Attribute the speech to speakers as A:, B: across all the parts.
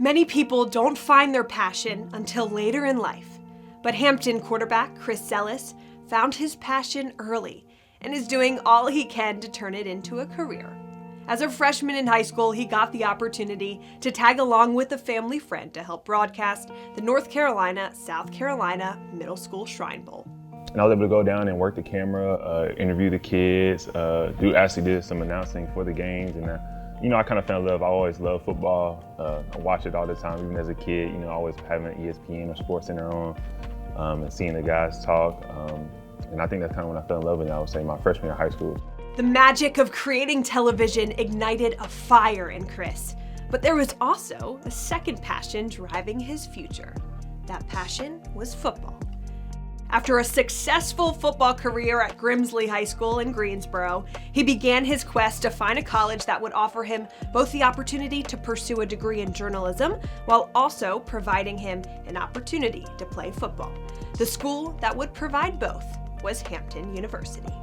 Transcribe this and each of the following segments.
A: Many people don't find their passion until later in life, but Hampton quarterback Chris Zealous found his passion early and is doing all he can to turn it into a career. As a freshman in high school, he got the opportunity to tag along with a family friend to help broadcast the North Carolina-South Carolina Middle School Shrine Bowl.
B: And I was able to go down and work the camera, interview the kids, did some announcing for the games. And I kind of fell in love. I always loved football. I watched it all the time, even as a kid, always having ESPN or Sports Center on and seeing the guys talk. And I think that's kind of when I fell in love with it, I would say, my freshman year of high school.
A: The magic of creating television ignited a fire in Chris, but there was also a second passion driving his future. That passion was football. After a successful football career at Grimsley High School in Greensboro, he began his quest to find a college that would offer him both the opportunity to pursue a degree in journalism while also providing him an opportunity to play football. The school that would provide both was Hampton University.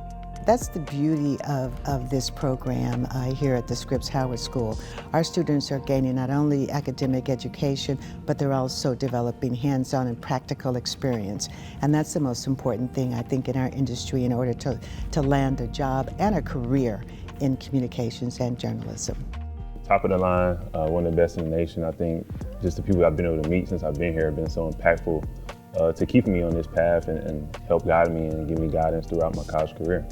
C: That's the beauty of this program here at the Scripps Howard School. Our students are gaining not only academic education, but they're also developing hands-on and practical experience. And that's the most important thing, I think, in our industry in order to land a job and a career in communications and journalism.
B: Top of the line, one of the best in the nation. I think just the people I've been able to meet since I've been here have been so impactful to keep me on this path and help guide me and give me guidance throughout my college career.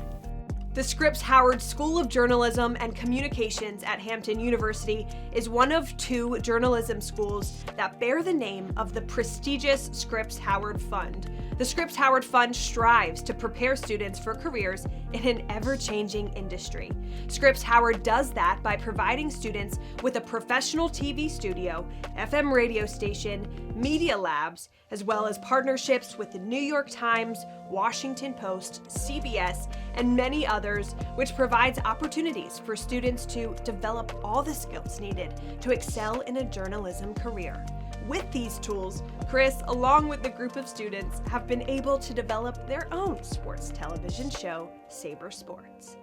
A: The Scripps Howard School of Journalism and Communications at Hampton University is one of two journalism schools that bear the name of the prestigious Scripps Howard Fund. The Scripps Howard Fund strives to prepare students for careers in an ever-changing industry. Scripps Howard does that by providing students with a professional TV studio, FM radio station, media labs, as well as partnerships with the New York Times, Washington Post, CBS, and many others, which provides opportunities for students to develop all the skills needed to excel in a journalism career. With these tools, Chris, along with the group of students, have been able to develop their own sports television show, Saber Sports.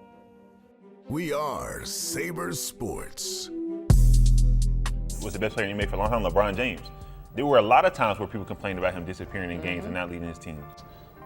D: We are Saber Sports.
E: Was the best player in the NBA for a long time, LeBron James. There were a lot of times where people complained about him disappearing in games and not leading his teams.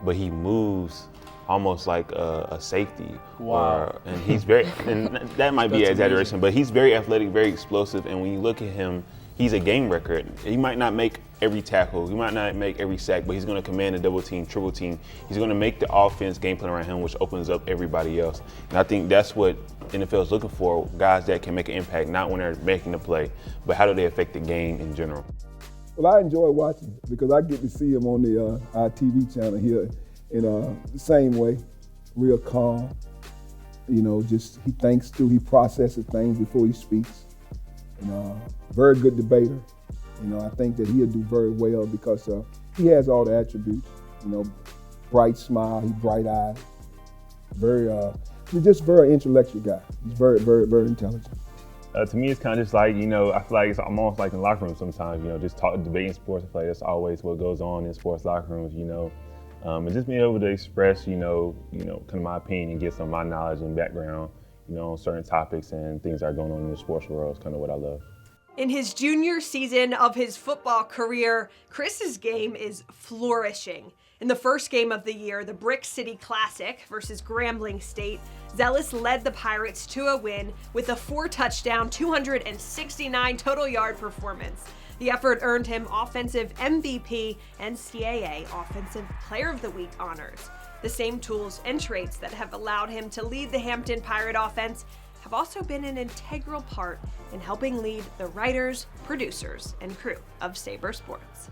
B: But he moves almost like a safety.
F: Wow.
B: And he's very, and that might be an exaggeration, but he's very athletic, very explosive. And when you look at him, he's a game record. He might not make every tackle, he might not make every sack, but he's going to command a double team, triple team. He's going to make the offense game plan around him, which opens up everybody else. And I think that's what NFL is looking for, guys that can make an impact, not when they're making the play, but how do they affect the game in general.
F: Well, I enjoy watching it because I get to see him on the our TV channel here in the same way, real calm. Just he thinks through, he processes things before he speaks. Very good debater. I think that he'll do very well because he has all the attributes. Bright smile, he's bright-eyed, he's just a very intellectual guy. He's very, very, very intelligent.
B: To me, it's kind of just like, I feel like I'm almost like in the locker room sometimes, just debating sports play. That's always what goes on in sports locker rooms, and just being able to express, kind of my opinion and get some of my knowledge and background, on certain topics and things that are going on in the sports world is kind of what I love.
A: In his junior season of his football career, Chris's game is flourishing. In the first game of the year, the Brick City Classic versus Grambling State, Zealous led the Pirates to a win with a 4-touchdown, 269 total yard performance. The effort earned him Offensive MVP and CAA Offensive Player of the Week honors. The same tools and traits that have allowed him to lead the Hampton Pirate offense have also been an integral part in helping lead the writers, producers, and crew of Saber Sports.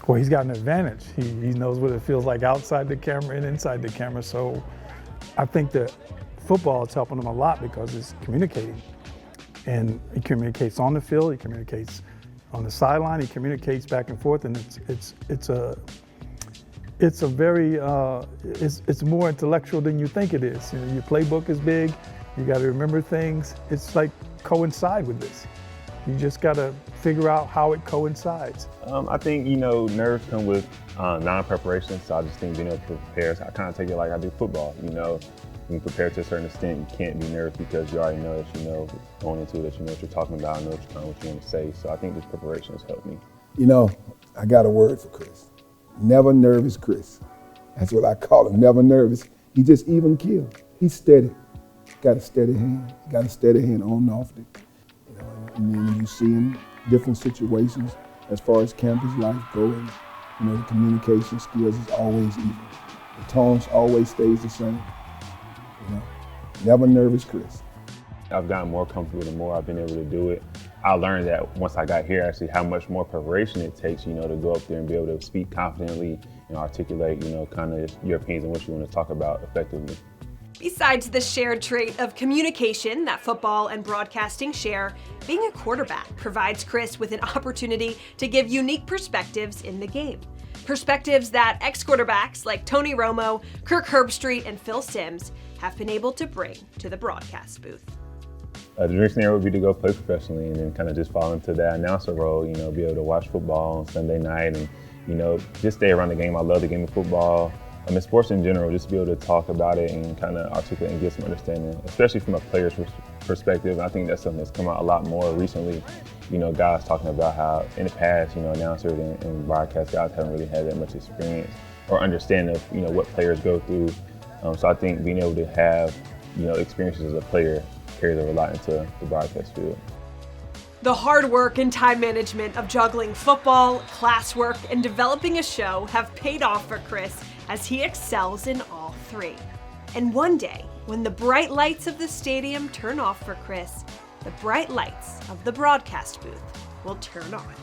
G: Well, he's got an advantage. He knows what it feels like outside the camera and inside the camera. So I think that football is helping him a lot because it's communicating. And he communicates on the field, he communicates on the sideline, he communicates back and forth, and it's more intellectual than you think it is. Your playbook is big, you got to remember things. It's like coincide with this. You just got to figure out how it coincides.
B: I think, nerves come with non-preparation, so I just think being able to prepare. So I kind of take it like I do football, when you prepare to a certain extent, you can't be nervous because you already know that you know going into it, that you know what you're talking about, know what you want to say. So I think this preparation has helped me.
F: You know, I got a word for Chris. Never nervous Chris. That's what I call him, never nervous. He just even keel. He's steady. Got a steady hand. Got a steady hand on and off it. You know, and then when you see him, different situations as far as campus life goes, you know, the communication skills is always even. The tone always stays the same. You know, never nervous Chris.
B: I've gotten more comfortable the more I've been able to do it. I learned that once I got here, actually, how much more preparation it takes, you know, to go up there and be able to speak confidently and articulate, you know, kind of your opinions and what you want to talk about effectively.
A: Besides the shared trait of communication that football and broadcasting share, being a quarterback provides Chris with an opportunity to give unique perspectives in the game. Perspectives that ex-quarterbacks like Tony Romo, Kirk Herbstreit, and Phil Simms have been able to bring to the broadcast booth.
B: The dream scenario would be to go play professionally and then kind of just fall into that announcer role, you know, be able to watch football on Sunday night and, you know, just stay around the game. I love the game of football. I mean, sports in general, just be able to talk about it and kind of articulate and get some understanding, especially from a player's perspective. I think that's something that's come out a lot more recently. You know, guys talking about how in the past, you know, announcers and broadcast guys haven't really had that much experience or understanding of, you know, what players go through. So I think being able to have, you know, experiences as a player carries over a lot into the broadcast field.
A: The hard work and time management of juggling football, classwork, and developing a show have paid off for Chris as he excels in all three. And one day, when the bright lights of the stadium turn off for Chris, the bright lights of the broadcast booth will turn on.